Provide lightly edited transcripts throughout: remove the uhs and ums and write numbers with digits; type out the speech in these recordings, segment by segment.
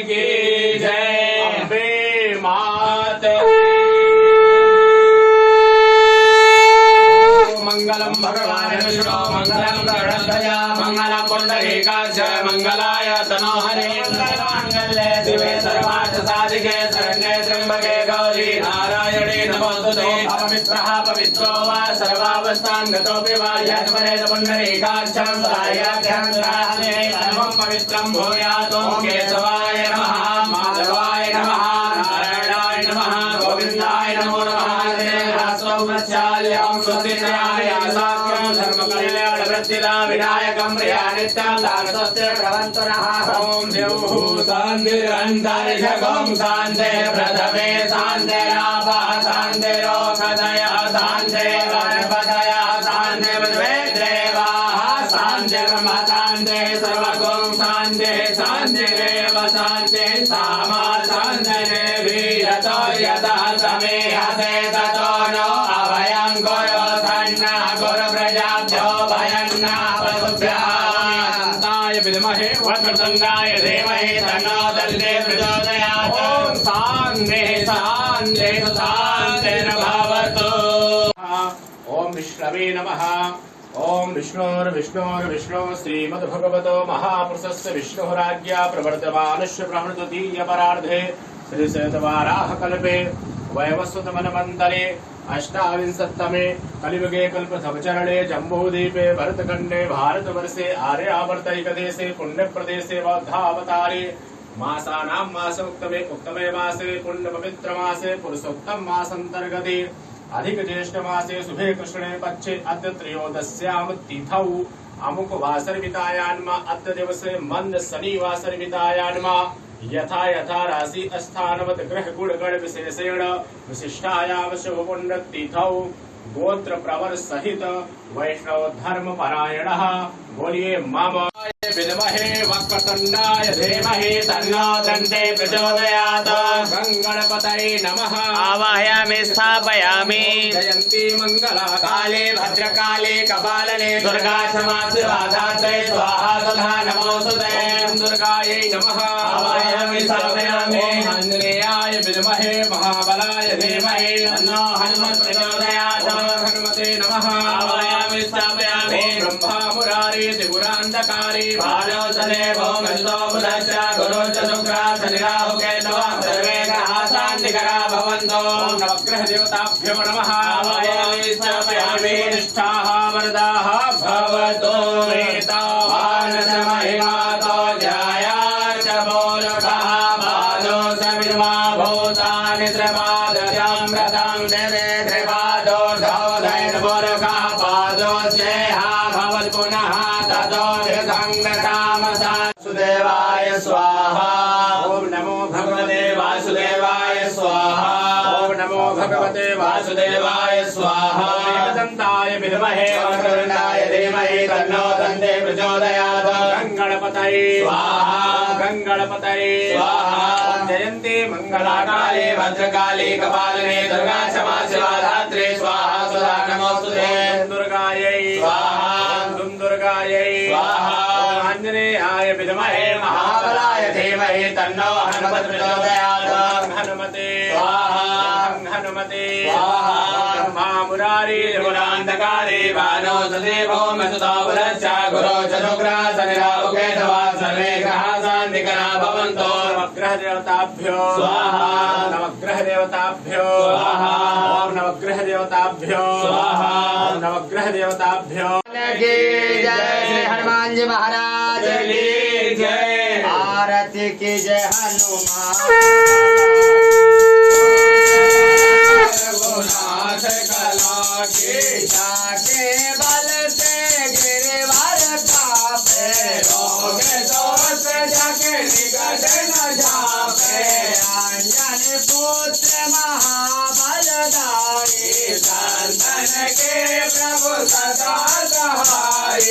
की जय। अम्बे मात मंगलम भगवान विष्णु मंगलम गणध्वजा मंगलम पुंडरीकाक्ष मंगलाय तनोहरे मंगलमांगल्ये शिवे सर्वार्थ साधिके शरण्ये त्र्यंबके गौरी नारायणे नमोस्तुते। अपवित्रः पवित्रो वा सर्वावस्थां गतोऽपि वा यद्वरेद पुंडरीकाक्षं सायाभ्यन्तराहने सर्वं पवित्रं भूयात्। ॐ केशवाय नमः माधवाय नमः नारायणाय नमः गोविन्दाय नमो नमः। विनायकं प्रियानित्यं दानतस्य भवन्तु नः। ॐ द्यौः शान्तिरन्तरिक्षगं शान्ते प्रथमे शान्तिरापः शान्तिरोषधयः शान्ते गणपतयः शान्ते विद्वे देवाः शान्तिर्ब्रह्म शान्ते सर्वगं शान्ते शान्तिरेव शान्ते सामा शान्तिरेवि यतो यतः समेहते ततो नो अभयं गुरु सन्नः गुरु प्रजाभ्यो भयन्नः पशुभ्यः। विद्महे वक्रतुण्डाय धीमहि तन्नो दन्ते प्रचोदयात्। ॐ शान्तिः शान्तिः शान्तिर्भवतु। ॐ विष्णवे नमः। ओम विष्णुर्विष्णुर्विष्णु श्रीमद्भगवतो महापुरुषस्य विष्णुराज्ञा प्रवर्तमानस्य ब्रह्मद्वितीयपरार्धे श्रीशतवाराह कल्पे वैवस्वतमन्वन्तरे अष्टाविंशत्तमे कलियुगे कल्पसमचरणे जम्बूद्वीपे भरतखण्डे भारतवर्षे आर्यावर्तैकदेशे पुण्यप्रदेशे बौद्धावतारे मासानां मास उक्तमे मासे पुण्यपवित्रमासे पुरुषोत्तम मासान्तर्गते अधिक ज्येष्ठ मासे शुभे कृष्णे पक्षे अद्य त्रयोदश्याम तिथौ अमुक वासरमितायान्मा अद्य दिवसे मंद शनिवासरमितायान्मा यथा यथा राशि स्थानवत ग्रह गुण गण विशेषेण विशिष्टायाम शुभ पुण्य तिथौ गोत्र प्रवर सहित वैष्णव धर्म परायणः बोलिए मम विद्महे वक्रतुण्डाय धीमहि तन्नो दन्ते प्रचोदयात्। गणपतये नमः। आवाहयामि स्थापयामि। जयन्ती मंगला काले भद्रकाले कपालने दुर्गा क्षमा शिवा धात्रे स्वाहा तथा नमोस्तुते। दुर्गायै नमः। आवाहयामि स्थापयामि। आञ्जनेयाय विद्महे महाबलाय धीमहि तन्नो हनुमत् प्रचोदयात्। हनुमते नमः। आवाहयामि स्थापयामि। ब्रह्मा मुरारी त्रिपुरान्धकारी बालो सदेवो मन्तो बुधश्च गुरो च शुक्रा शनिराहु केतवः सर्वे ग्रहाः शान्तिकरा भवन्तु। नवग्रह देवताभ्यो नमः। आवाहयामि स्थापयामि। निष्ठाः वरदाः भवतु। एतावान् महिमातो जया च बोलकः पादो सविर्मा भूतानि त्रिपादजामृतं देवे त्रिपादोर्धौधैर् बोलकः पादो स्नेहा भवत् पुनः ततो वासुदेवाय स्वाहा। ओम नमो भगवते वासुदेवाय स्वाहा। ओम नमो भगवते वासुदेवाय स्वाहा। एकदन्ताय विद्महे वक्रतुण्डाय धीमहि तन्नो दन्ते प्रचोदयात्। गणपतये स्वाहा। गणपतये स्वाहा। जयन्ती मंगलाकाले भद्रकाले कपालने दुर्गा क्षमा शिवा धात्रे स्वाहा सदा नमोस्तुते। दुर्गायै स्वाहा। दुर्गायै स्वाहा। आञ्जनेयाय विद्महे महाबलाय धीमहि तन्नो हनुमत् प्रचोदयात्। हनुमते स्वाहा। हनुमते स्वाहा। ब्रह्मा मुरारी त्रिपुरान्धकारी बालो सदेवो मन्तो बुधश्च गुरो च शुक्रा शनिराहु केतवः सर्वे ग्रहाः शान्तिकरा भवन्तु। नवग्रह देवताभ्यो स्वाहा। नवग्रह देवताभ्यो स्वाहा। ओम नवग्रह देवताभ्यो स्वाहा। नवग्रह देवताभ्यो की जय। श्री हनुमान जी महाराज की जय। आरती की जय हनुमान। रघुनाथ कला के जाके बल से गिरवर कापे रोगे दोष जाके निकट न जापे। अंजन पुत्र महाबलदाई संतन के प्रभु सदा सहाय।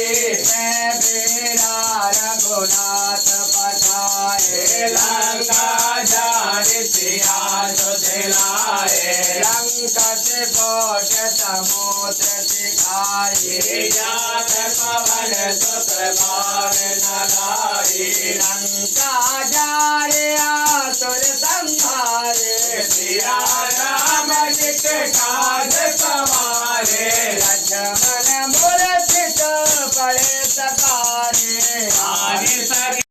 मेरा रघुनाथ पठाए लंका जाने सिया सुधिलाए। लंका से कोट समुद्र सिखाए। जात पवन सुत भाग न लाए। लंका जारे आसुर संहारे सिया राम जी के काज सवारे लक्ष्मण